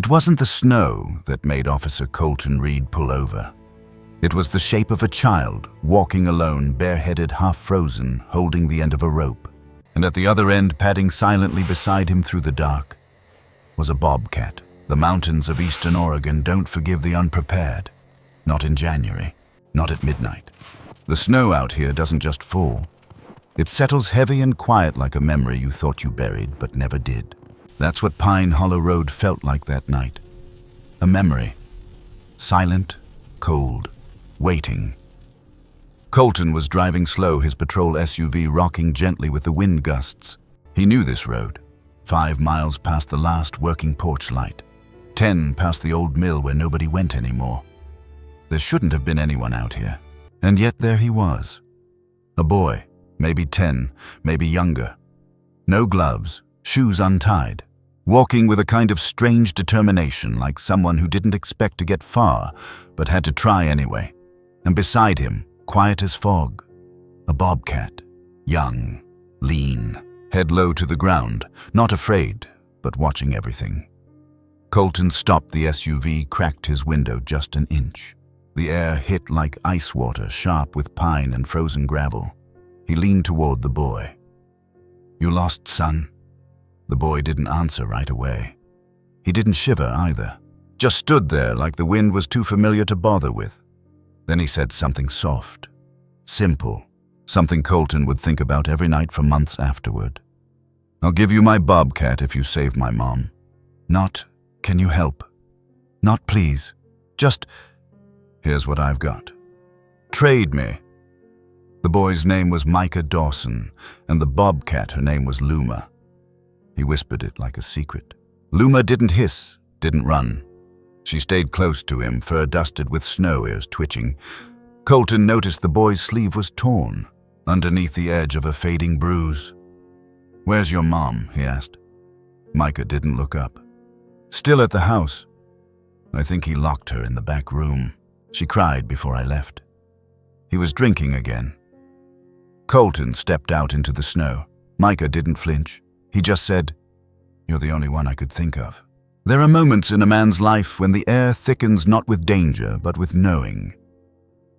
It wasn't the snow that made Officer Colton Reed pull over. It was the shape of a child, walking alone, bareheaded, half-frozen, holding the end of a rope. And at the other end, padding silently beside him through the dark, was a bobcat. The mountains of eastern Oregon don't forgive the unprepared. Not in January, not at midnight. The snow out here doesn't just fall. It settles heavy and quiet like a memory you thought you buried but never did. That's what Pine Hollow Road felt like that night. A memory. Silent, cold, waiting. Colton was driving slow, his patrol SUV rocking gently with the wind gusts. He knew this road. 5 miles past the last working porch light. 10 past the old mill where nobody went anymore. There shouldn't have been anyone out here. And yet there he was. A boy, maybe 10, maybe younger. No gloves, shoes untied. Walking with a kind of strange determination, like someone who didn't expect to get far, but had to try anyway. And beside him, quiet as fog, a bobcat. Young, lean, head low to the ground, not afraid, but watching everything. Colton stopped the SUV, cracked his window just an inch. The air hit like ice water, sharp with pine and frozen gravel. He leaned toward the boy. "You lost, son?" The boy didn't answer right away. He didn't shiver either, just stood there like the wind was too familiar to bother with. Then he said something soft, simple, something Colton would think about every night for months afterward. "I'll give you my bobcat if you save my mom." Not, "Can you help?" Not, "Please." Just, "Here's what I've got. Trade me." The boy's name was Micah Dawson, and the bobcat, her name was Luma. He whispered it like a secret. Luma didn't hiss, didn't run. She stayed close to him, fur dusted with snow, ears twitching. Colton noticed the boy's sleeve was torn, underneath the edge of a fading bruise. "Where's your mom?" he asked. Micah didn't look up. "Still at the house. I think he locked her in the back room. She cried before I left." He was drinking again. Colton stepped out into the snow. Micah didn't flinch. He just said, "You're the only one I could think of." There are moments in a man's life when the air thickens not with danger, but with knowing.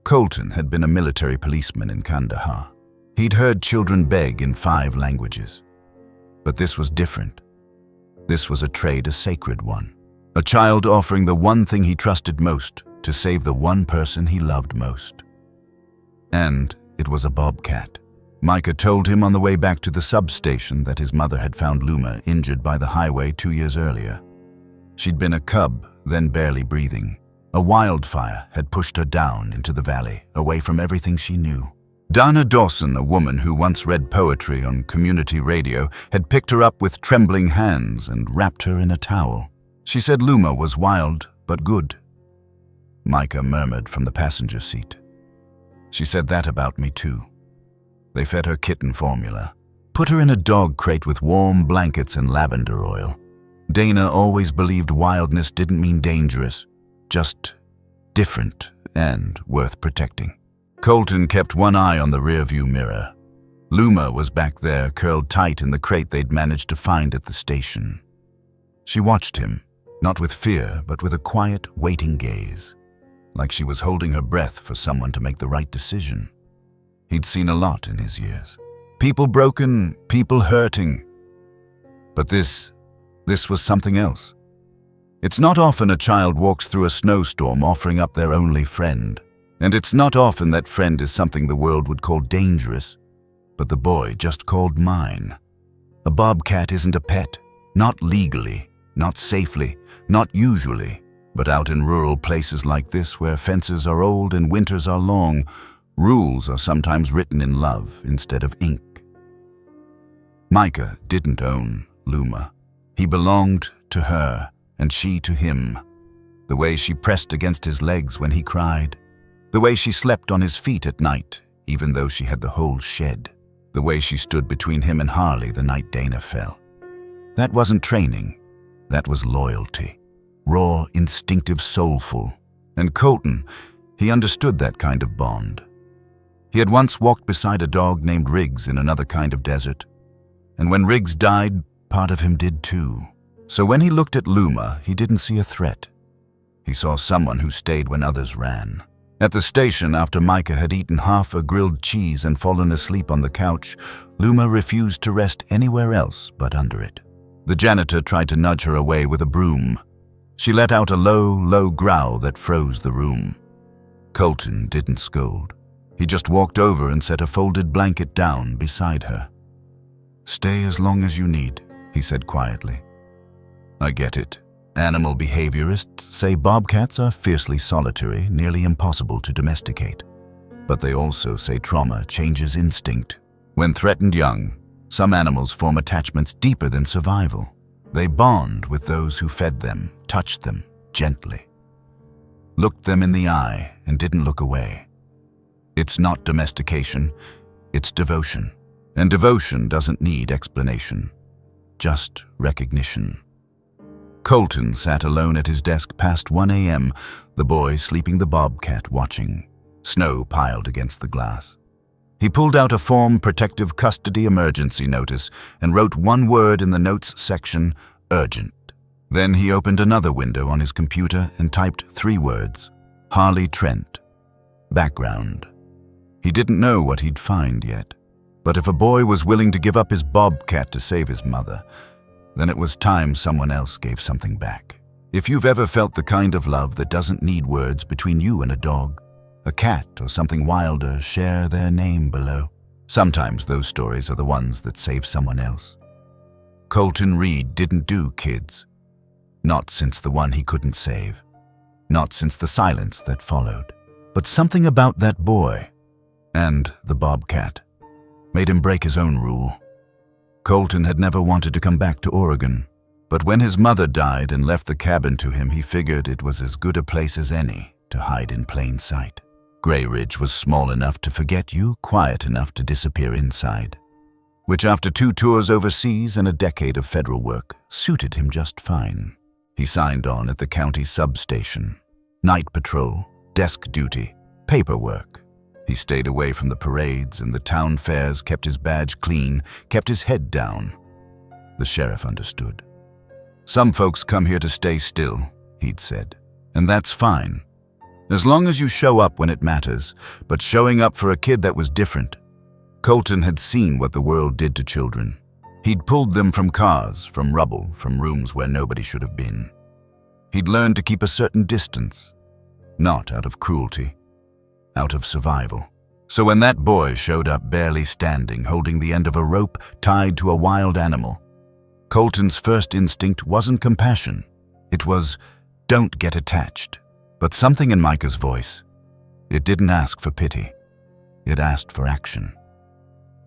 Colton had been a military policeman in Kandahar. He'd heard children beg in 5 languages. But this was different. This was a trade, a sacred one. A child offering the one thing he trusted most to save the one person he loved most. And it was a bobcat. Micah told him on the way back to the substation that his mother had found Luma injured by the highway 2 years earlier. She'd been a cub, then barely breathing. A wildfire had pushed her down into the valley, away from everything she knew. Dana Dawson, a woman who once read poetry on community radio, had picked her up with trembling hands and wrapped her in a towel. She said Luma was wild, but good. Micah murmured from the passenger seat. "She said that about me too." They fed her kitten formula, put her in a dog crate with warm blankets and lavender oil. Dana always believed wildness didn't mean dangerous, just different and worth protecting. Colton kept one eye on the rearview mirror. Luma was back there, curled tight in the crate they'd managed to find at the station. She watched him, not with fear, but with a quiet, waiting gaze, like she was holding her breath for someone to make the right decision. He'd seen a lot in his years. People broken, people hurting. But this was something else. It's not often a child walks through a snowstorm offering up their only friend. And it's not often that friend is something the world would call dangerous. But the boy just called mine. A bobcat isn't a pet. Not legally, not safely, not usually. But out in rural places like this where fences are old and winters are long, rules are sometimes written in love instead of ink. Micah didn't own Luma. He belonged to her, and she to him. The way she pressed against his legs when he cried. The way she slept on his feet at night, even though she had the whole shed. The way she stood between him and Harley the night Dana fell. That wasn't training. That was loyalty. Raw, instinctive, soulful. And Colton, he understood that kind of bond. He had once walked beside a dog named Riggs in another kind of desert. And when Riggs died, part of him did too. So when he looked at Luma, he didn't see a threat. He saw someone who stayed when others ran. At the station, after Micah had eaten half a grilled cheese and fallen asleep on the couch, Luma refused to rest anywhere else but under it. The janitor tried to nudge her away with a broom. She let out a low growl that froze the room. Colton didn't scold. He just walked over and set a folded blanket down beside her. "Stay as long as you need," he said quietly. "I get it. Animal behaviorists say bobcats are fiercely solitary, nearly impossible to domesticate. But they also say trauma changes instinct. When threatened young, some animals form attachments deeper than survival. They bond with those who fed them, touched them gently, looked them in the eye, and didn't look away. It's not domestication, it's devotion. And devotion doesn't need explanation, just recognition." Colton sat alone at his desk past 1 a.m., the boy sleeping, the bobcat watching. Snow piled against the glass. He pulled out a form protective custody emergency notice and wrote one word in the notes section, urgent. Then he opened another window on his computer and typed 3 words, Harley Trent. Background. He didn't know what he'd find yet, but if a boy was willing to give up his bobcat to save his mother, then it was time someone else gave something back. If you've ever felt the kind of love that doesn't need words between you and a dog, a cat, or something wilder, share their name below. Sometimes those stories are the ones that save someone else. Colton Reed didn't do kids. Not since the one he couldn't save. Not since the silence that followed. But something about that boy, and the bobcat, made him break his own rule. Colton had never wanted to come back to Oregon, but when his mother died and left the cabin to him, he figured it was as good a place as any to hide in plain sight. Grey Ridge was small enough to forget you, quiet enough to disappear inside, which after 2 tours overseas and a decade of federal work suited him just fine. He signed on at the county substation. Night patrol, desk duty, paperwork. He stayed away from the parades and the town fairs, kept his badge clean, kept his head down. The sheriff understood. "Some folks come here to stay still," he'd said, "and that's fine. As long as you show up when it matters, but showing up for a kid that was different." Colton had seen what the world did to children. He'd pulled them from cars, from rubble, from rooms where nobody should have been. He'd learned to keep a certain distance, not out of cruelty, out of survival. So when that boy showed up barely standing, holding the end of a rope tied to a wild animal, Colton's first instinct wasn't compassion. It was, don't get attached. But something in Micah's voice, it didn't ask for pity. It asked for action.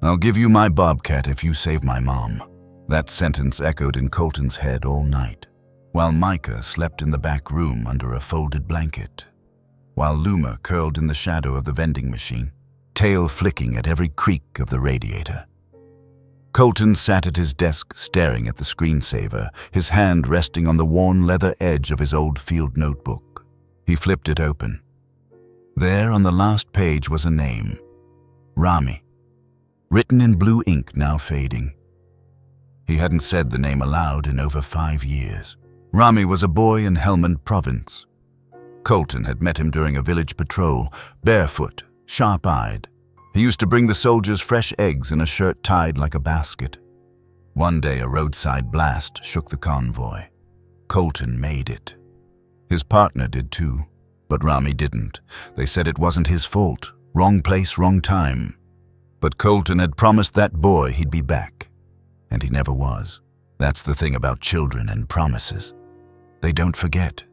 "I'll give you my bobcat if you save my mom." That sentence echoed in Colton's head all night, while Micah slept in the back room under a folded blanket, while Luma curled in the shadow of the vending machine, tail flicking at every creak of the radiator. Colton sat at his desk staring at the screensaver, his hand resting on the worn leather edge of his old field notebook. He flipped it open. There on the last page was a name, Rami, written in blue ink now fading. He hadn't said the name aloud in over 5 years. Rami was a boy in Helmand Province. Colton had met him during a village patrol, barefoot, sharp-eyed. He used to bring the soldiers fresh eggs in a shirt tied like a basket. One day a roadside blast shook the convoy. Colton made it. His partner did too, but Rami didn't. They said it wasn't his fault. Wrong place, wrong time. But Colton had promised that boy he'd be back, and he never was. That's the thing about children and promises. They don't forget,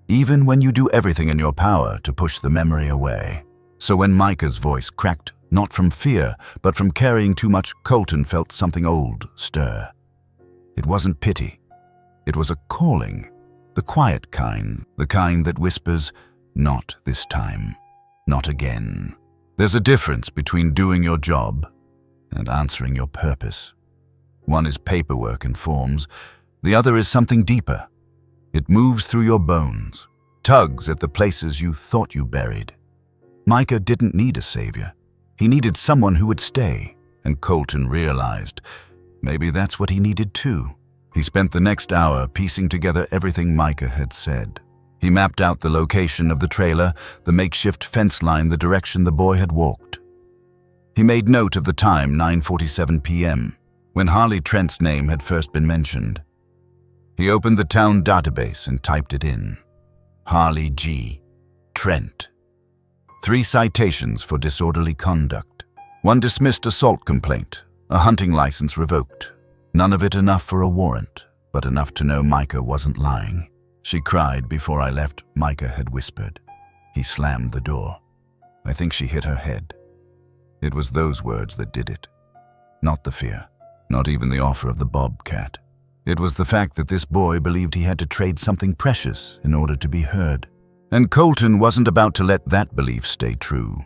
even when you do everything in your power to push the memory away. So when Micah's voice cracked, not from fear, but from carrying too much, Colton felt something old stir. It wasn't pity. It was a calling, the quiet kind, the kind that whispers, not this time, not again. There's a difference between doing your job and answering your purpose. One is paperwork and forms, the other is something deeper. It moves through your bones, tugs at the places you thought you buried. Micah didn't need a savior. He needed someone who would stay, and Colton realized maybe that's what he needed too. He spent the next hour piecing together everything Micah had said. He mapped out the location of the trailer, the makeshift fence line, the direction the boy had walked. He made note of the time, 9:47 p.m., when Harley Trent's name had first been mentioned. He opened the town database and typed it in. Harley G. Trent. 3 citations for disorderly conduct. 1 dismissed assault complaint, a hunting license revoked. None of it enough for a warrant, but enough to know Micah wasn't lying. She cried before I left, Micah had whispered. He slammed the door. I think she hit her head. It was those words that did it. Not the fear, not even the offer of the bobcat. It was the fact that this boy believed he had to trade something precious in order to be heard. And Colton wasn't about to let that belief stay true.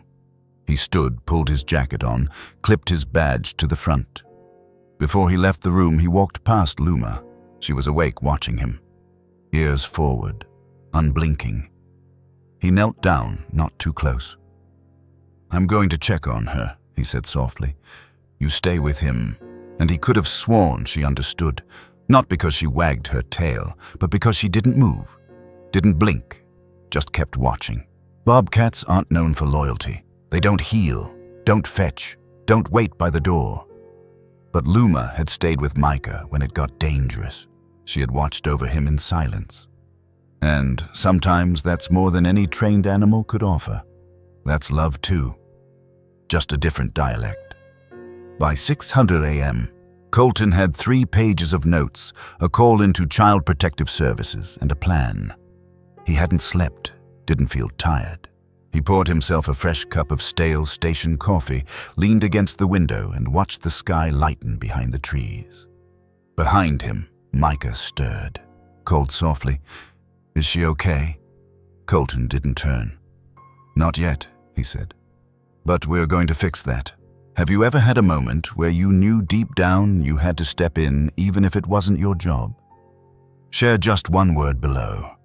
He stood, pulled his jacket on, clipped his badge to the front. Before he left the room, he walked past Luma. She was awake, watching him. Ears forward, unblinking. He knelt down, not too close. "I'm going to check on her," he said softly. "You stay with him." And he could have sworn she understood, not because she wagged her tail, but because she didn't move, didn't blink, just kept watching. Bobcats aren't known for loyalty. They don't heel, don't fetch, don't wait by the door. But Luma had stayed with Micah when it got dangerous. She had watched over him in silence. And sometimes that's more than any trained animal could offer. That's love too, just a different dialect. By 6:00 a.m., Colton had 3 pages of notes, a call into Child Protective Services, and a plan. He hadn't slept, didn't feel tired. He poured himself a fresh cup of stale station coffee, leaned against the window, and watched the sky lighten behind the trees. Behind him, Micah stirred, called softly, "Is she okay?" Colton didn't turn. "Not yet," he said. "But we're going to fix that. Have you ever had a moment where you knew deep down you had to step in even if it wasn't your job? Share just 1 word below.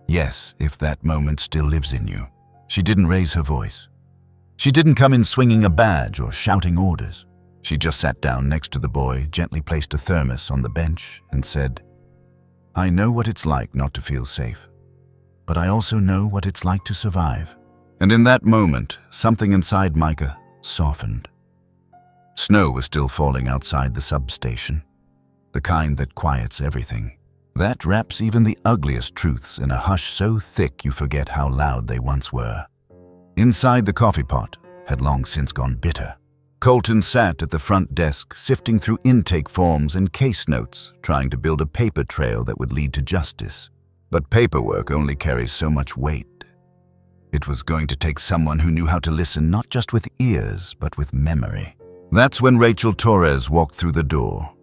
Yes, if that moment still lives in you." She didn't raise her voice. She didn't come in swinging a badge or shouting orders. She just sat down next to the boy, gently placed a thermos on the bench, and said, "I know what it's like not to feel safe, but I also know what it's like to survive." And in that moment, something inside Micah softened. Snow was still falling outside the substation, the kind that quiets everything, that wraps even the ugliest truths in a hush so thick you forget how loud they once were. Inside the coffee pot had long since gone bitter. Colton sat at the front desk, sifting through intake forms and case notes, trying to build a paper trail that would lead to justice. But paperwork only carries so much weight. It was going to take someone who knew how to listen not just with ears, but with memory. That's when Rachel Torres walked through the door.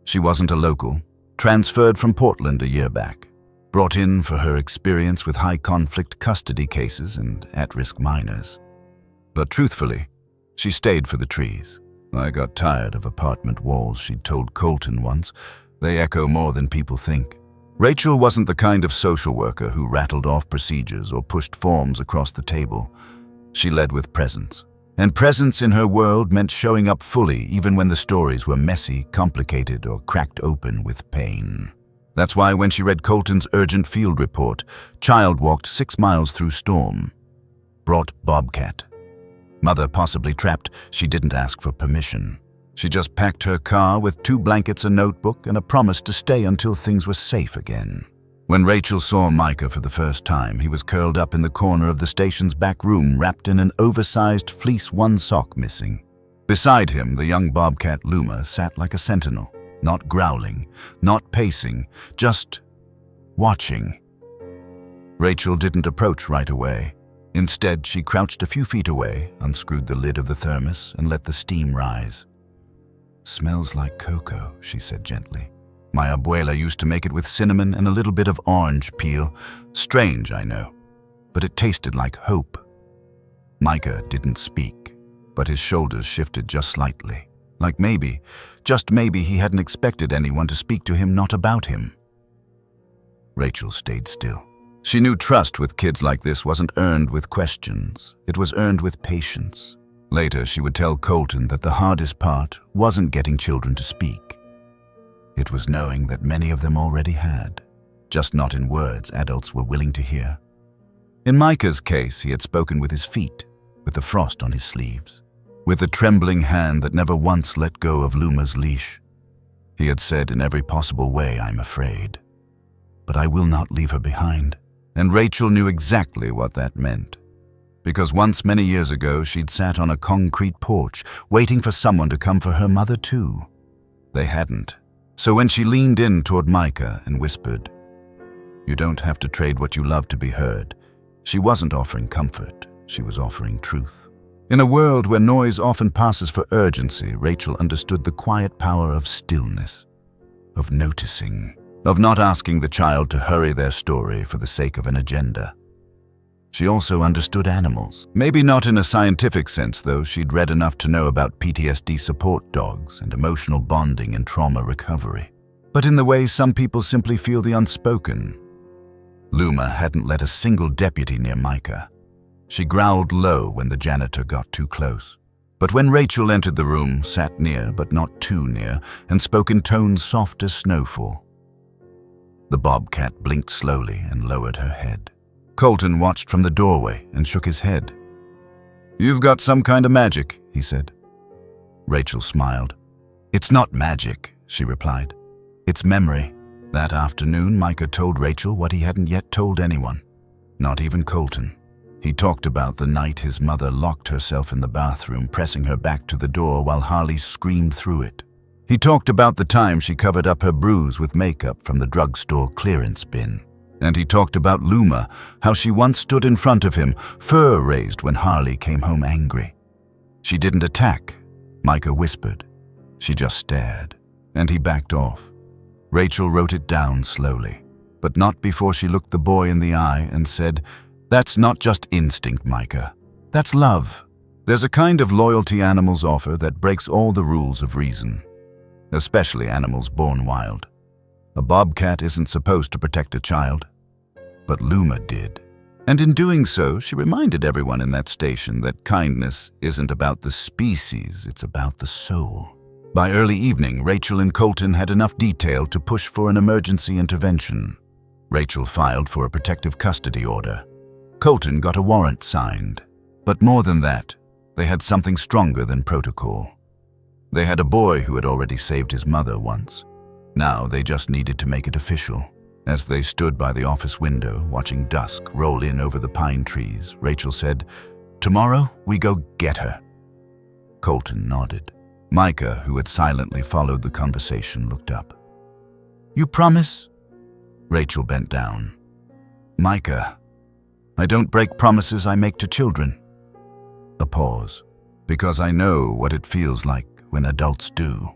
She wasn't a local, transferred from Portland a year back, brought in for her experience with high-conflict custody cases and at-risk minors. But truthfully, she stayed for the trees. "I got tired of apartment walls," she'd told Colton once. "They echo more than people think." Rachel wasn't the kind of social worker who rattled off procedures or pushed forms across the table. She led with presence. And presence in her world meant showing up fully even when the stories were messy, complicated, or cracked open with pain. That's why when she read Colton's urgent field report, child walked 6 miles through storm, brought bobcat. Mother possibly trapped, she didn't ask for permission. She just packed her car with 2 blankets, a notebook, and a promise to stay until things were safe again. When Rachel saw Micah for the first time, he was curled up in the corner of the station's back room, wrapped in an oversized fleece, 1 sock missing. Beside him, the young bobcat Luma sat like a sentinel, not growling, not pacing, just watching. Rachel didn't approach right away. Instead, she crouched a few feet away, unscrewed the lid of the thermos, and let the steam rise. "Smells like cocoa," she said gently. "My abuela used to make it with cinnamon and a little bit of orange peel. Strange, I know, but it tasted like hope." Micah didn't speak, but his shoulders shifted just slightly. Like maybe, just maybe, he hadn't expected anyone to speak to him not about him. Rachel stayed still. She knew trust with kids like this wasn't earned with questions. It was earned with patience. Later, she would tell Colton that the hardest part wasn't getting children to speak. It was knowing that many of them already had, just not in words adults were willing to hear. In Micah's case, he had spoken with his feet, with the frost on his sleeves, with the trembling hand that never once let go of Luma's leash. He had said in every possible way, "I'm afraid, but I will not leave her behind." And Rachel knew exactly what that meant. Because once many years ago, she'd sat on a concrete porch, waiting for someone to come for her mother too. They hadn't. So when she leaned in toward Micah and whispered, "You don't have to trade what you love to be heard," she wasn't offering comfort, she was offering truth. In a world where noise often passes for urgency, Rachel understood the quiet power of stillness, of noticing, of not asking the child to hurry their story for the sake of an agenda. She also understood animals. Maybe not in a scientific sense, though. She'd read enough to know about PTSD support dogs and emotional bonding and trauma recovery. But in the way some people simply feel the unspoken. Luma hadn't let a single deputy near Micah. She growled low when the janitor got too close. But when Rachel entered the room, sat near but not too near, and spoke in tones soft as snowfall, the bobcat blinked slowly and lowered her head. Colton watched from the doorway and shook his head. "You've got some kind of magic," he said. Rachel smiled. "It's not magic," she replied. "It's memory." That afternoon, Micah told Rachel what he hadn't yet told anyone, not even Colton. He talked about the night his mother locked herself in the bathroom, pressing her back to the door while Harley screamed through it. He talked about the time she covered up her bruise with makeup from the drugstore clearance bin. And he talked about Luma, how she once stood in front of him, fur raised when Harley came home angry. She didn't attack, Micah whispered. She just stared, and he backed off. Rachel wrote it down slowly, but not before she looked the boy in the eye and said, "That's not just instinct, Micah. That's love. There's a kind of loyalty animals offer that breaks all the rules of reason, especially animals born wild. A bobcat isn't supposed to protect a child, but Luma did. And in doing so, she reminded everyone in that station that kindness isn't about the species, it's about the soul." By early evening, Rachel and Colton had enough detail to push for an emergency intervention. Rachel filed for a protective custody order. Colton got a warrant signed. But more than that, they had something stronger than protocol. They had a boy who had already saved his mother once. Now they just needed to make it official. As they stood by the office window, watching dusk roll in over the pine trees, Rachel said, "Tomorrow, we go get her." Colton nodded. Micah, who had silently followed the conversation, looked up. "You promise?" Rachel bent down. "Micah, I don't break promises I make to children." A pause. "Because I know what it feels like when adults do."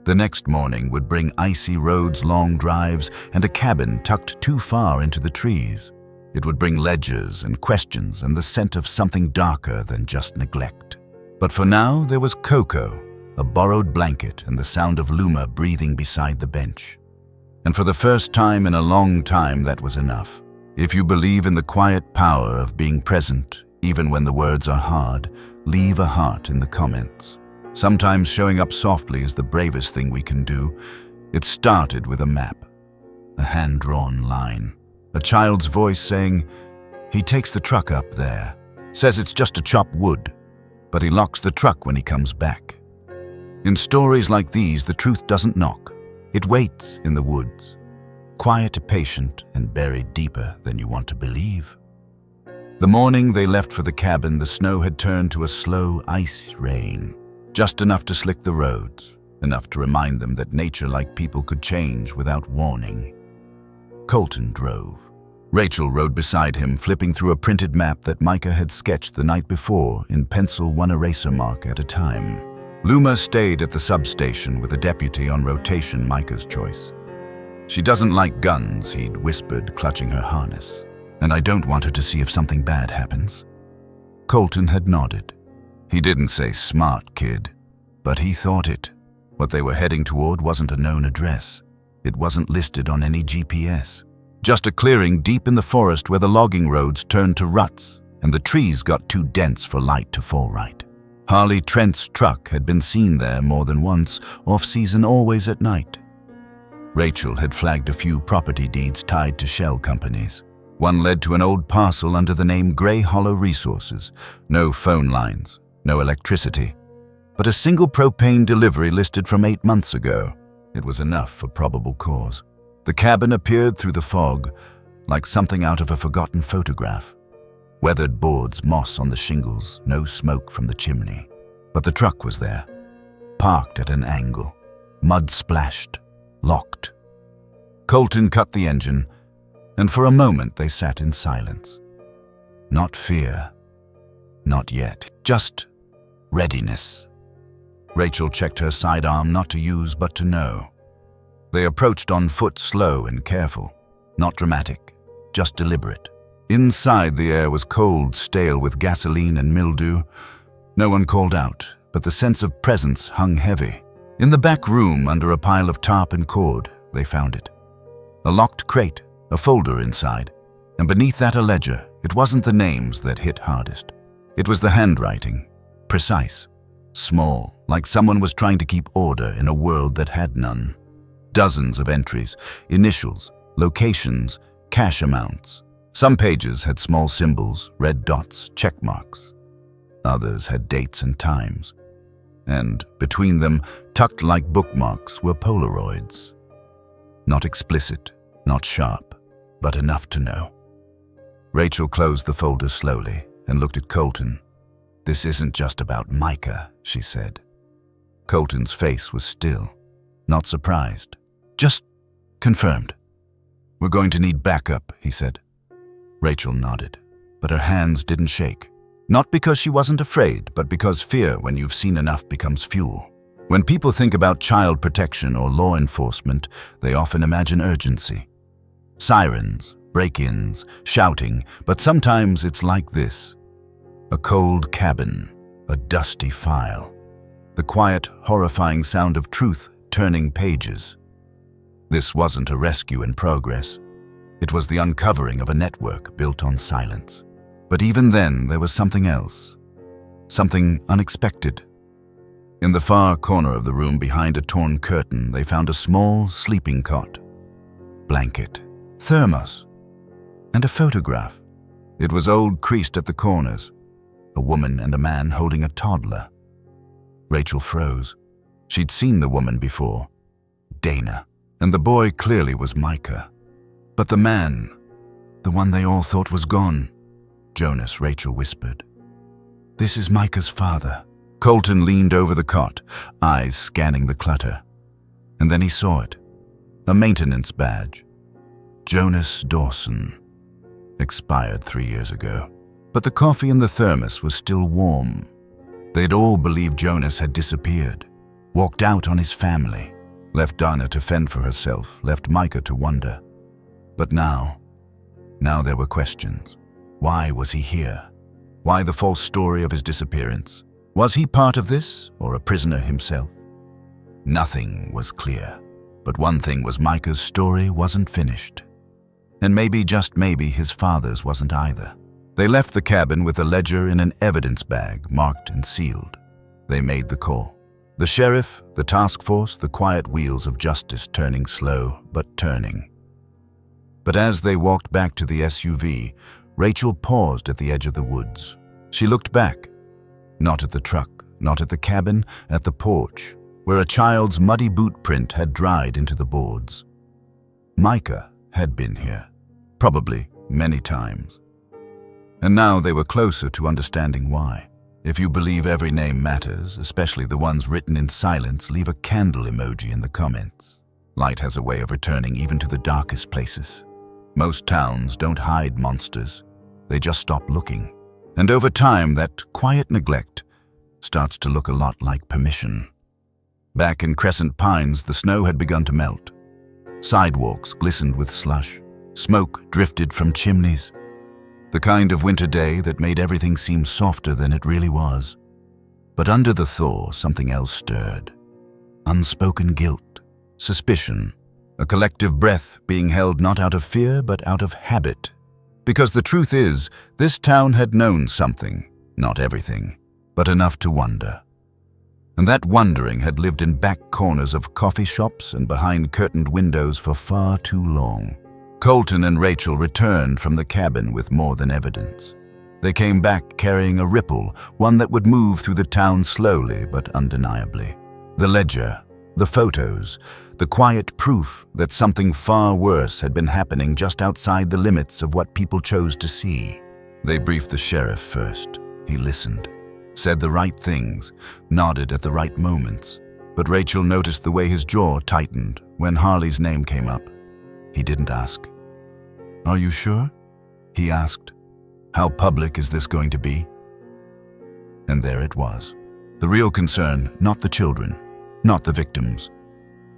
The next morning would bring icy roads, long drives, and a cabin tucked too far into the trees. It would bring ledgers and questions and the scent of something darker than just neglect. But for now, there was Coco, a borrowed blanket, and the sound of Luma breathing beside the bench. And for the first time in a long time, that was enough. If you believe in the quiet power of being present, even when the words are hard, leave a heart in the comments. Sometimes showing up softly is the bravest thing we can do. It started with a map, a hand-drawn line, a child's voice saying, "He takes the truck up there, says it's just to chop wood, but he locks the truck when he comes back." In stories like these, the truth doesn't knock. It waits in the woods, quiet, patient, and buried deeper than you want to believe. The morning they left for the cabin, the snow had turned to a slow ice rain, just enough to slick the roads, enough to remind them that nature, like people, could change without warning. Colton drove. Rachel rode beside him, flipping through a printed map that Micah had sketched the night before in pencil, one eraser mark at a time. Luma stayed at the substation with a deputy on rotation, Micah's choice. "She doesn't like guns," he'd whispered, clutching her harness. "And I don't want her to see if something bad happens." Colton had nodded. He didn't say "smart kid," but he thought it. What they were heading toward wasn't a known address. It wasn't listed on any GPS. Just a clearing deep in the forest where the logging roads turned to ruts and the trees got too dense for light to fall right. Harley Trent's truck had been seen there more than once, off-season, always at night. Rachel had flagged a few property deeds tied to shell companies. One led to an old parcel under the name Grey Hollow Resources. No phone lines, no electricity, but a single propane delivery listed from 8 months ago. It was enough for probable cause. The cabin appeared through the fog, like something out of a forgotten photograph. Weathered boards, moss on the shingles, no smoke from the chimney. But the truck was there, parked at an angle, mud splashed, locked. Colton cut the engine, and for a moment they sat in silence. Not fear, not yet, just readiness. Rachel checked her sidearm, not to use but to know. They approached on foot, slow and careful, not dramatic, just deliberate. Inside, the air was cold, stale with gasoline and mildew. No one called out, but the sense of presence hung heavy. In the back room, under a pile of tarp and cord, they found it. A locked crate, a folder inside, and beneath that a ledger. It wasn't the names that hit hardest. It was the handwriting, precise, small, like someone was trying to keep order in a world that had none. Dozens of entries, initials, locations, cash amounts. Some pages had small symbols, red dots, check marks. Others had dates and times. And between them, tucked like bookmarks, were Polaroids. Not explicit, not sharp, but enough to know. Rachel closed the folder slowly and looked at Colton. "This isn't just about Micah," she said. Colton's face was still, not surprised, just confirmed. "We're going to need backup," he said. Rachel nodded, but her hands didn't shake. Not because she wasn't afraid, but because fear, when you've seen enough, becomes fuel. When people think about child protection or law enforcement, they often imagine urgency. Sirens, break-ins, shouting, but sometimes it's like this. A cold cabin, a dusty file. The quiet, horrifying sound of truth turning pages. This wasn't a rescue in progress. It was the uncovering of a network built on silence. But even then, there was something else. Something unexpected. In the far corner of the room, behind a torn curtain, they found a small sleeping cot, blanket, thermos, and a photograph. It was old, creased at the corners. A woman and a man holding a toddler. Rachel froze. She'd seen the woman before, Dana, and the boy clearly was Micah. But the man, the one they all thought was gone, Jonas, Rachel whispered. "This is Micah's father." Colton leaned over the cot, eyes scanning the clutter. And then he saw it. A maintenance badge. Jonas Dawson. Expired 3 years ago. But the coffee in the thermos was still warm. They'd all believed Jonas had disappeared, walked out on his family, left Dana to fend for herself, left Micah to wonder. But now there were questions. Why was he here? Why the false story of his disappearance? Was he part of this, or a prisoner himself? Nothing was clear. But one thing was, Micah's story wasn't finished. And maybe, just maybe, his father's wasn't either. They left the cabin with a ledger in an evidence bag, marked and sealed. They made the call. The sheriff, the task force, the quiet wheels of justice turning slow, but turning. But as they walked back to the SUV, Rachel paused at the edge of the woods. She looked back, not at the truck, not at the cabin, at the porch, where a child's muddy boot print had dried into the boards. Micah had been here, probably many times. And now they were closer to understanding why. If you believe every name matters, especially the ones written in silence, leave a candle emoji in the comments. Light has a way of returning even to the darkest places. Most towns don't hide monsters. They just stop looking. And over time, that quiet neglect starts to look a lot like permission. Back in Crescent Pines, the snow had begun to melt. Sidewalks glistened with slush. Smoke drifted from chimneys. The kind of winter day that made everything seem softer than it really was. But under the thaw, something else stirred. Unspoken guilt, suspicion, a collective breath being held not out of fear but out of habit. Because the truth is, this town had known something, not everything, but enough to wonder. And that wandering had lived in back corners of coffee shops and behind curtained windows for far too long. Colton and Rachel returned from the cabin with more than evidence. They came back carrying a ripple, one that would move through the town slowly but undeniably. The ledger, the photos, the quiet proof that something far worse had been happening just outside the limits of what people chose to see. They briefed the sheriff first. He listened, said the right things, nodded at the right moments. But Rachel noticed the way his jaw tightened when Harley's name came up. He didn't ask. "Are you sure?" he asked. "How public is this going to be?" And there it was. The real concern, not the children, not the victims,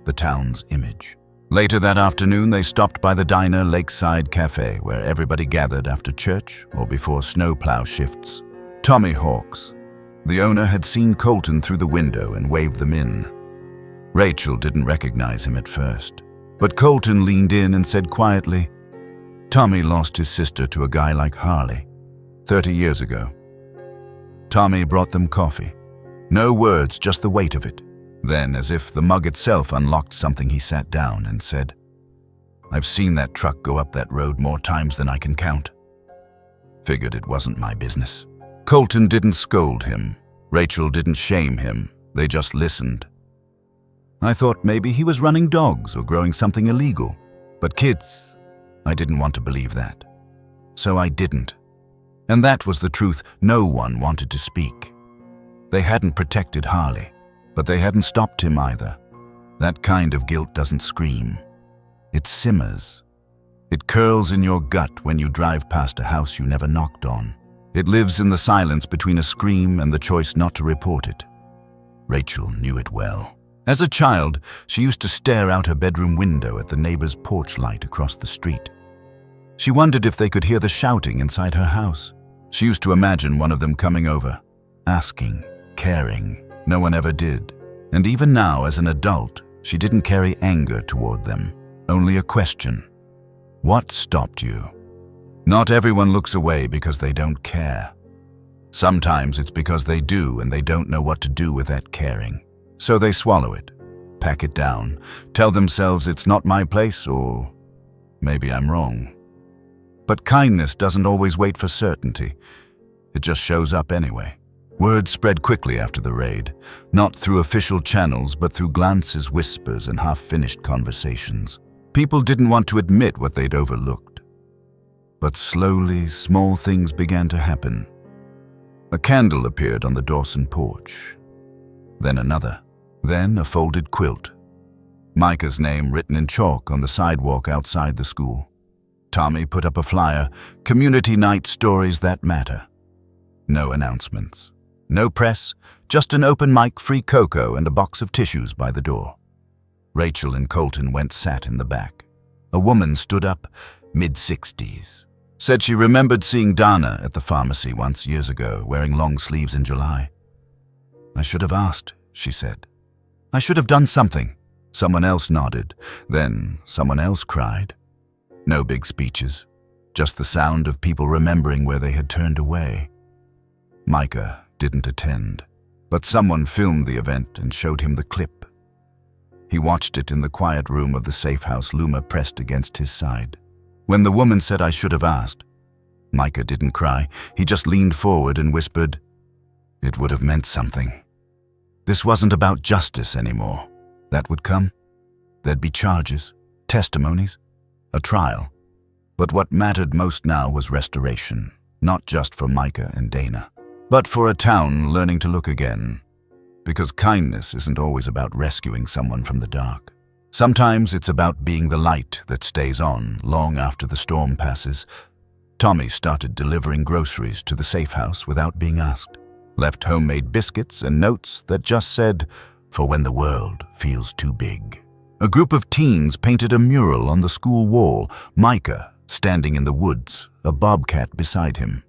the town's image. Later that afternoon, they stopped by the diner Lakeside Cafe, where everybody gathered after church or before snowplow shifts. Tommy Hawks, the owner, had seen Colton through the window and waved them in. Rachel didn't recognize him at first, but Colton leaned in and said quietly, "Tommy lost his sister to a guy like Harley 30 years ago." Tommy brought them coffee. No words, just the weight of it. Then, as if the mug itself unlocked something, he sat down and said, "I've seen that truck go up that road more times than I can count. Figured it wasn't my business." Colton didn't scold him. Rachel didn't shame him. They just listened. "I thought maybe he was running dogs or growing something illegal. But kids, I didn't want to believe that. So I didn't." And that was the truth. No one wanted to speak. They hadn't protected Harley, but they hadn't stopped him either. That kind of guilt doesn't scream. It simmers. It curls in your gut when you drive past a house you never knocked on. It lives in the silence between a scream and the choice not to report it. Rachel knew it well. As a child, she used to stare out her bedroom window at the neighbor's porch light across the street. She wondered if they could hear the shouting inside her house. She used to imagine one of them coming over, asking, caring. No one ever did. And even now, as an adult, she didn't carry anger toward them, only a question. What stopped you? Not everyone looks away because they don't care. Sometimes it's because they do and they don't know what to do with that caring. So they swallow it, pack it down, tell themselves it's not my place, or maybe I'm wrong. But kindness doesn't always wait for certainty. It just shows up anyway. Word spread quickly after the raid, not through official channels, but through glances, whispers, and half-finished conversations. People didn't want to admit what they'd overlooked. But slowly, small things began to happen. A candle appeared on the Dawson porch. Then another. Then a folded quilt. Micah's name written in chalk on the sidewalk outside the school. Tommy put up a flyer, "Community Night Stories That Matter." No announcements. No press, just an open mic, free cocoa, and a box of tissues by the door. Rachel and Colton went sat in the back. A woman stood up, mid-60s. Said she remembered seeing Dana at the pharmacy once years ago, wearing long sleeves in July. "I should have asked," she said. "I should have done something." Someone else nodded. Then someone else cried. No big speeches, just the sound of people remembering where they had turned away. Micah didn't attend, but someone filmed the event and showed him the clip. He watched it in the quiet room of the safe house, Luma pressed against his side. When the woman said, "I should have asked," Micah didn't cry. He just leaned forward and whispered, "It would have meant something." This wasn't about justice anymore. That would come. There'd be charges, testimonies, a trial. But what mattered most now was restoration, not just for Micah and Dana, but for a town learning to look again. Because kindness isn't always about rescuing someone from the dark. Sometimes it's about being the light that stays on long after the storm passes. Tommy started delivering groceries to the safe house without being asked. Left homemade biscuits and notes that just said, "For when the world feels too big." A group of teens painted a mural on the school wall, Micah standing in the woods, a bobcat beside him.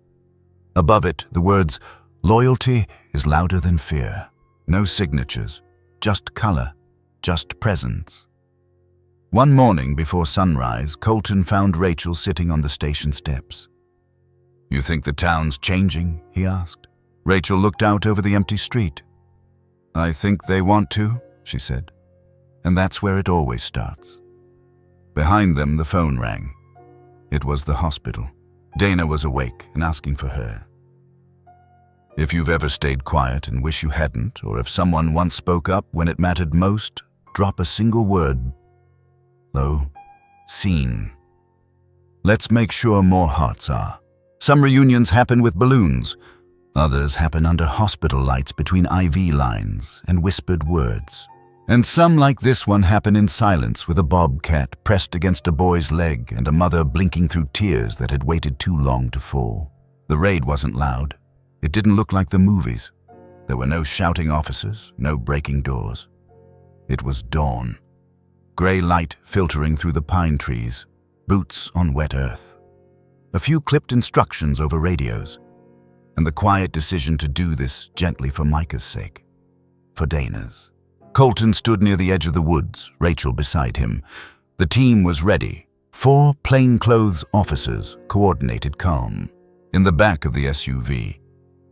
Above it, the words, "Loyalty is louder than fear." No signatures, just color, just presence. One morning before sunrise, Colton found Rachel sitting on the station steps. "You think the town's changing?" he asked. Rachel looked out over the empty street. "I think they want to," she said. And that's where it always starts. Behind them, the phone rang. It was the hospital. Dana was awake and asking for her. If you've ever stayed quiet and wish you hadn't, or if someone once spoke up when it mattered most, drop a single word. Low. Scene. Let's make sure more hearts are. Some reunions happen with balloons. Others happen under hospital lights between IV lines and whispered words. And some, like this one, happen in silence with a bobcat pressed against a boy's leg and a mother blinking through tears that had waited too long to fall. The raid wasn't loud. It didn't look like the movies. There were no shouting officers, no breaking doors. It was dawn. Gray light filtering through the pine trees, boots on wet earth. A few clipped instructions over radios, and the quiet decision to do this gently for Micah's sake, for Dana's. Colton stood near the edge of the woods, Rachel beside him. The team was ready. 4 plainclothes officers, coordinated calm. In the back of the SUV,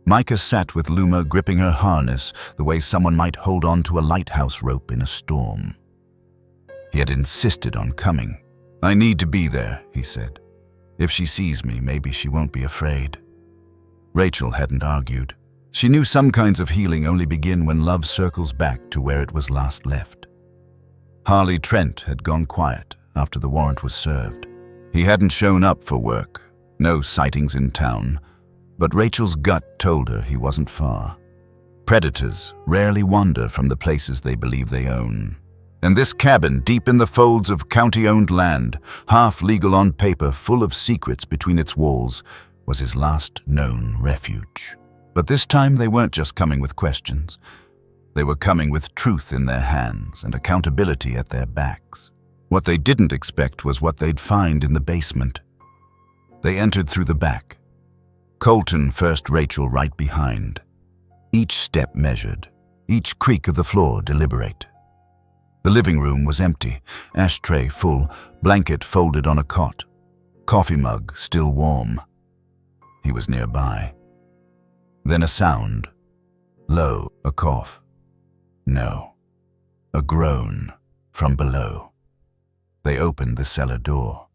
Micah sat with Luma gripping her harness the way someone might hold on to a lighthouse rope in a storm. He had insisted on coming. "I need to be there," he said. "If she sees me, maybe she won't be afraid." Rachel hadn't argued. She knew some kinds of healing only begin when love circles back to where it was last left. Harley Trent had gone quiet after the warrant was served. He hadn't shown up for work, no sightings in town, but Rachel's gut told her he wasn't far. Predators rarely wander from the places they believe they own. And this cabin, deep in the folds of county-owned land, half legal on paper, full of secrets between its walls, was his last known refuge. But this time they weren't just coming with questions. They were coming with truth in their hands and accountability at their backs. What they didn't expect was what they'd find in the basement. They entered through the back. Colton first, Rachel right behind. Each step measured, each creak of the floor deliberate. The living room was empty, ashtray full, blanket folded on a cot, coffee mug still warm. He was nearby. Then a sound. Low, a cough. No, a groan from below. They opened the cellar door.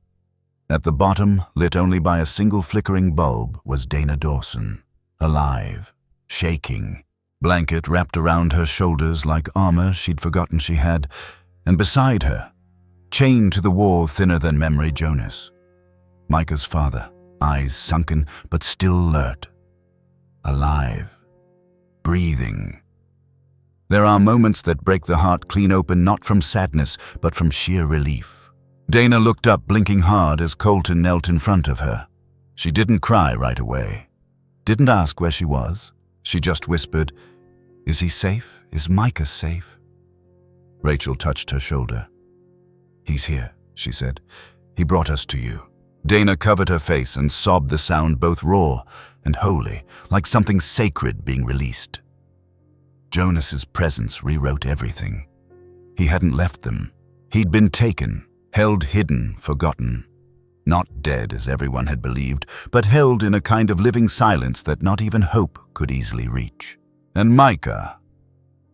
At the bottom, lit only by a single flickering bulb, was Dana Dawson, alive, shaking, blanket wrapped around her shoulders like armor she'd forgotten she had, and beside her, chained to the wall thinner than memory, Jonas, Micah's father, eyes sunken but still alert, alive, breathing. There are moments that break the heart clean open, not from sadness, but from sheer relief. Dana looked up, blinking hard as Colton knelt in front of her. She didn't cry right away, didn't ask where she was. She just whispered, "Is he safe? Is Micah safe?" Rachel touched her shoulder. "He's here," she said. "He brought us to you." Dana covered her face and sobbed, the sound both raw and holy, like something sacred being released. Jonas's presence rewrote everything. He hadn't left them. He'd been taken, held hidden, forgotten. Not dead as everyone had believed, but held in a kind of living silence that not even hope could easily reach. And Micah,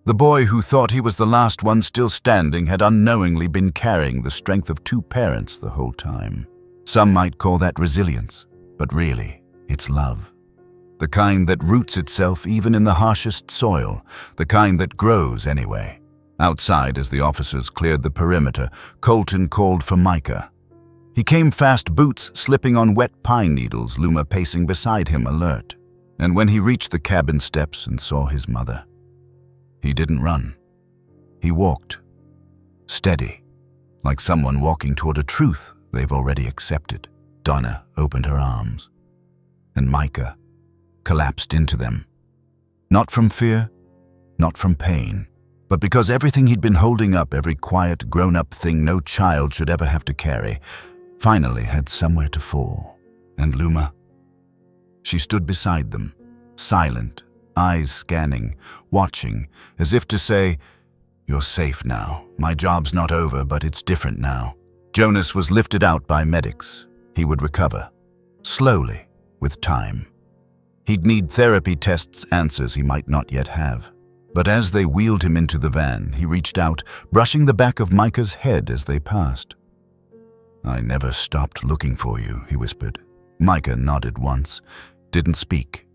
the boy who thought he was the last one still standing, had unknowingly been carrying the strength of 2 parents the whole time. Some might call that resilience, but really, it's love. The kind that roots itself even in the harshest soil, the kind that grows anyway. Outside, as the officers cleared the perimeter, Colton called for Micah. He came fast, boots slipping on wet pine needles, Luma pacing beside him, alert. And when he reached the cabin steps and saw his mother, he didn't run. He walked, steady, like someone walking toward a truth they've already accepted. Donna opened her arms, and Micah collapsed into them. Not from fear, not from pain, but because everything he'd been holding up, every quiet, grown-up thing no child should ever have to carry, finally had somewhere to fall. And Luma? She stood beside them, silent, eyes scanning, watching, as if to say, "You're safe now. My job's not over, but it's different now." Jonas was lifted out by medics. He would recover, slowly, with time. He'd need therapy tests, answers he might not yet have. But as they wheeled him into the van, he reached out, brushing the back of Micah's head as they passed. "I never stopped looking for you," he whispered. Micah nodded once, didn't speak.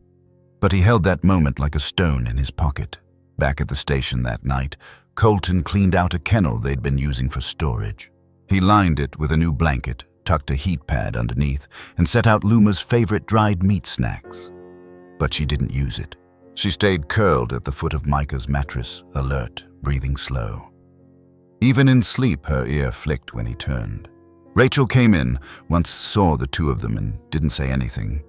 But he held that moment like a stone in his pocket. Back at the station that night, Colton cleaned out a kennel they'd been using for storage. He lined it with a new blanket, tucked a heat pad underneath, and set out Luma's favorite dried meat snacks. But she didn't use it. She stayed curled at the foot of Micah's mattress, alert, breathing slow. Even in sleep, her ear flicked when he turned. Rachel came in, once saw the two of them and didn't say anything.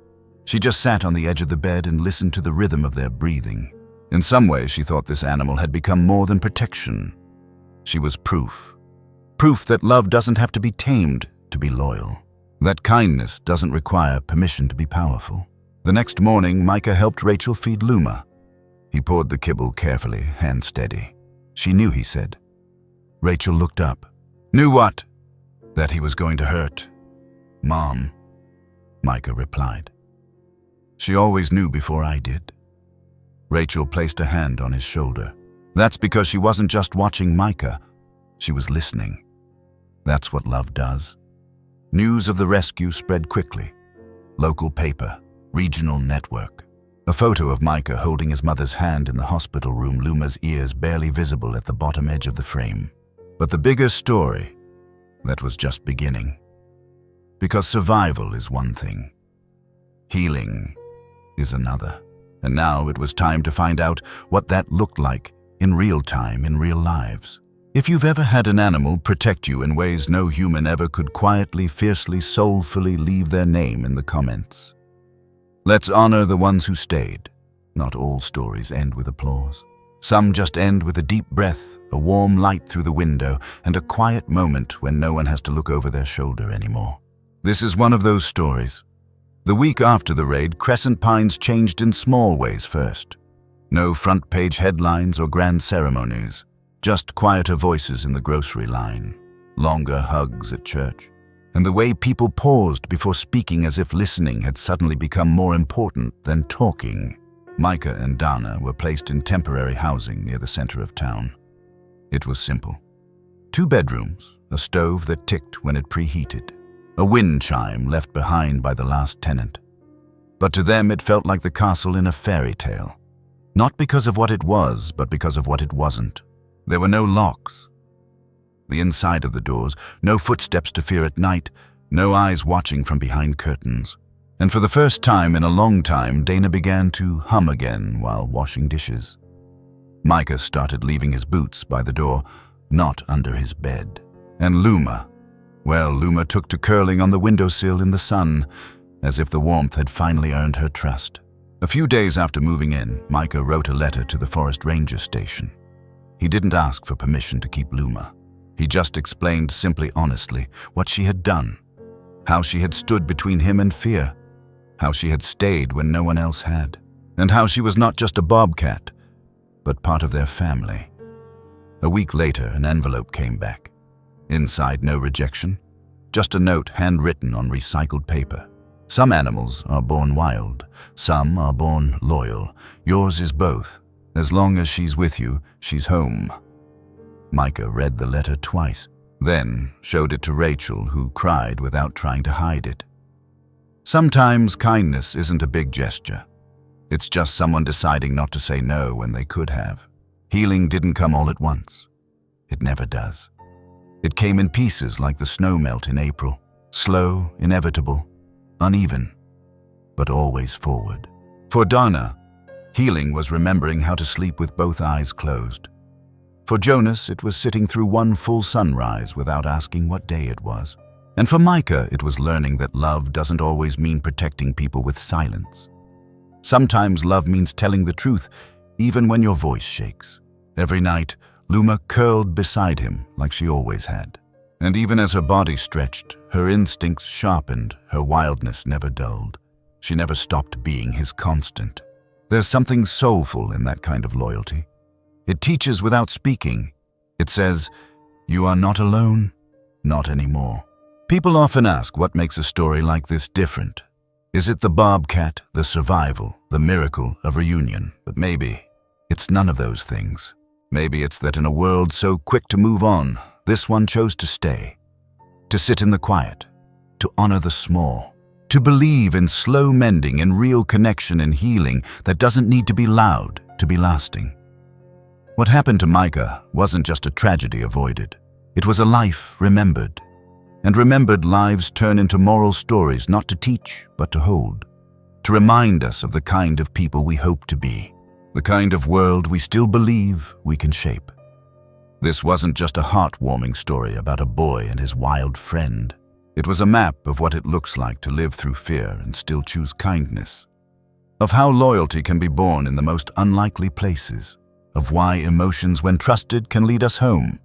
She just sat on the edge of the bed and listened to the rhythm of their breathing. In some way, she thought this animal had become more than protection. She was proof. Proof that love doesn't have to be tamed to be loyal. That kindness doesn't require permission to be powerful. The next morning, Micah helped Rachel feed Luma. He poured the kibble carefully, hand steady. "She knew," he said. Rachel looked up. "Knew what?" "That he was going to hurt Mom," Micah replied. "She always knew before I did." Rachel placed a hand on his shoulder. That's because she wasn't just watching Micah. She was listening. That's what love does. News of the rescue spread quickly. Local paper, regional network. A photo of Micah holding his mother's hand in the hospital room, Luma's ears barely visible at the bottom edge of the frame. But the bigger story, that was just beginning. Because survival is one thing. Healing is another. And now it was time to find out what that looked like in real time, in real lives. If you've ever had an animal protect you in ways no human ever could, quietly, fiercely, soulfully leave their name in the comments. Let's honor the ones who stayed. Not all stories end with applause. Some just end with a deep breath, a warm light through the window, and a quiet moment when no one has to look over their shoulder anymore. This is one of those stories. The week after the raid, Crescent Pines changed in small ways first. No front-page headlines or grand ceremonies, just quieter voices in the grocery line, longer hugs at church, and the way people paused before speaking as if listening had suddenly become more important than talking. Micah and Dana were placed in temporary housing near the center of town. It was simple. 2 bedrooms, a stove that ticked when it preheated, a wind chime left behind by the last tenant. But to them it felt like the castle in a fairy tale. Not because of what it was, but because of what it wasn't. There were no locks. The inside of the doors, no footsteps to fear at night, no eyes watching from behind curtains. And for the first time in a long time, Dana began to hum again while washing dishes. Micah started leaving his boots by the door, not under his bed. And Luma, well, Luma took to curling on the windowsill in the sun, as if the warmth had finally earned her trust. A few days after moving in, Micah wrote a letter to the forest ranger station. He didn't ask for permission to keep Luma. He just explained simply, honestly, what she had done, how she had stood between him and fear, how she had stayed when no one else had, and how she was not just a bobcat, but part of their family. A week later, an envelope came back. Inside, no rejection, just a note handwritten on recycled paper. Some animals are born wild, some are born loyal. Yours is both. As long as she's with you, she's home. Micah read the letter twice, then showed it to Rachel, who cried without trying to hide it. Sometimes kindness isn't a big gesture. It's just someone deciding not to say no when they could have. Healing didn't come all at once. It never does. It came in pieces like the snow melt in April. Slow, inevitable, uneven, but always forward. For Dana, healing was remembering how to sleep with both eyes closed. For Jonas, it was sitting through one full sunrise without asking what day it was. And for Micah, it was learning that love doesn't always mean protecting people with silence. Sometimes love means telling the truth, even when your voice shakes. Every night, Luma curled beside him like she always had. And even as her body stretched, her instincts sharpened, her wildness never dulled. She never stopped being his constant. There's something soulful in that kind of loyalty. It teaches without speaking. It says, you are not alone, not anymore. People often ask what makes a story like this different. Is it the bobcat, the survival, the miracle of reunion? But maybe It's none of those things. Maybe it's that in a world so quick to move on, this one chose to stay, to sit in the quiet, to honor the small, to believe in slow mending and real connection and healing that doesn't need to be loud to be lasting. What happened to Micah wasn't just a tragedy avoided. It was a life remembered. And remembered lives turn into moral stories not to teach, but to hold. To remind us of the kind of people we hope to be. The kind of world we still believe we can shape. This wasn't just a heartwarming story about a boy and his wild friend. It was a map of what it looks like to live through fear and still choose kindness. Of how loyalty can be born in the most unlikely places. Of why emotions, when trusted, can lead us home.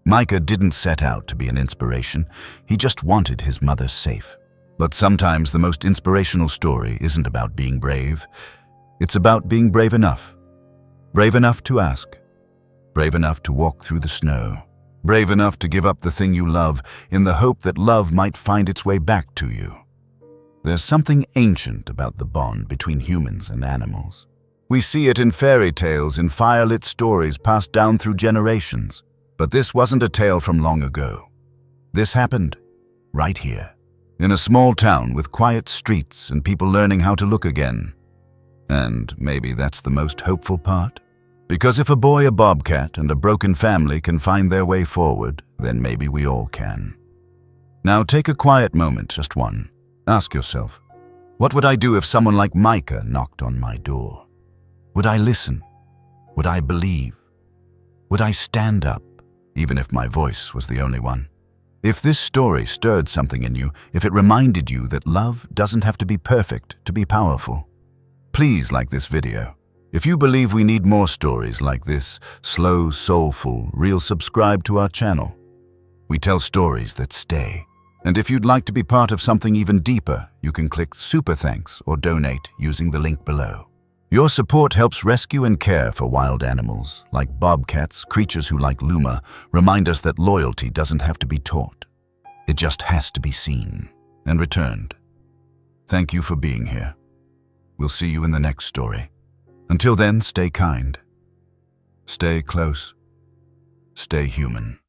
Micah didn't set out to be an inspiration. He just wanted his mother safe. But sometimes the most inspirational story isn't about being brave. It's about being brave enough. Brave enough to ask. Brave enough to walk through the snow. Brave enough to give up the thing you love in the hope that love might find its way back to you. There's something ancient about the bond between humans and animals. We see it in fairy tales, in firelit stories passed down through generations. But this wasn't a tale from long ago. This happened right here, in a small town with quiet streets and people learning how to look again. And maybe that's the most hopeful part. Because if a boy, a bobcat, and a broken family can find their way forward, then maybe we all can. Now take a quiet moment, just one. Ask yourself, what would I do if someone like Micah knocked on my door? Would I listen? Would I believe? Would I stand up, even if my voice was the only one? If this story stirred something in you, if it reminded you that love doesn't have to be perfect to be powerful, please like this video. If you believe we need more stories like this, slow, soulful, real, subscribe to our channel. We tell stories that stay. And if you'd like to be part of something even deeper, you can click Super Thanks or donate using the link below. Your support helps rescue and care for wild animals, like bobcats, creatures who, like Luma, remind us that loyalty doesn't have to be taught. It just has to be seen and returned. Thank you for being here. We'll see you in the next story. Until then, stay kind, stay close, stay human.